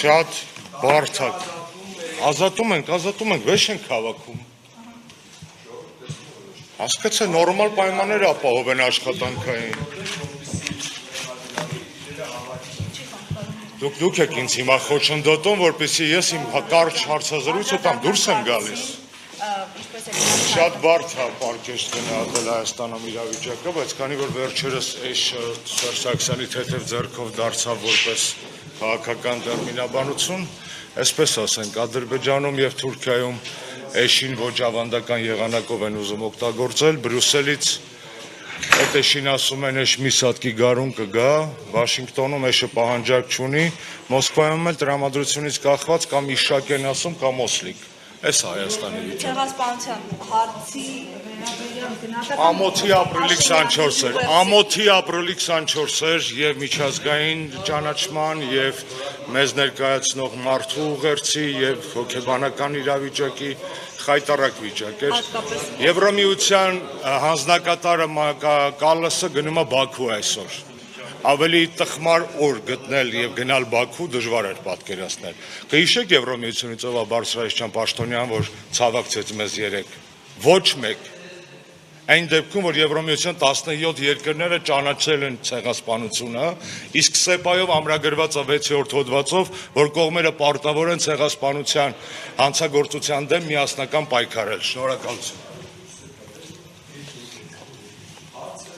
Շատ բարդ է։ Ազատում ենք, վեշ ենք հավաքում։ Հասկացա, նորմալ պայմաններ ապահովեն աշխատանքային։ Դուք եք ինձ հիմա խոչընդոտում, որպեսզի ես իմ կարճ հարցազրույցը տամ, դուրս եմ գալիս։ Շատ բարդ է պարկեշտ գնահատել Հայաստանում իրավիճակը, բայց քանի որ վերջերս Սերժ Սարգսյանի թեթև ձեռքով դարձավ որպես քաղաքական տերմինաբանություն, այսպես ասենք, Ադրբեջանում եւ Թուրքիայում էշին ոչ ավանդական եղանակով են ուզում օգտագործել, Բրյուսելից այդ էշին ասում են էշ մի սատկի գարուն կգա, Վաշինգտոնում էշը պահանջարկ չունի, Մոսկվայում էլ տրամադրությունից կախված կամ իշակ են ասում կամ օսլիկ։ Այս է Հայաստանի վիճակը։ Ցեղասպանության հարցի Ամոթի ապրիլի 24 էր եւ միջազգային ճանաչման եւ մեզ ներկայացնող մարդու ուղերձի եւ հոգեբանական իրավիճակի խայտառակ վիճակ էր։ Եվրոմիության հանձնակատարը Կալլասը գնում է Բաքու այսօր։ Ավելի տխմար օր գտնել եւ գնալ Բաքու դժվար էր պատկերացնել։ Կհիշեք Եվրոմիությունից ով է Բարձրայչյան Պաշտոնյան, որ ցավակցեց մեզ երեք։ Ոչ մեկ։ Այն դեպքում, որ Եվրոմիության 17 երկրները ճանաչել են ցեղասպանությունը, իսկ ՍԵՊԱ-ով ամրագրված 6-րդ հոդվածով, որ կողմերը պարտավոր են ցեղասպանության հանցագործության դեմ միասնական պայքարել։ Շնորհակալություն։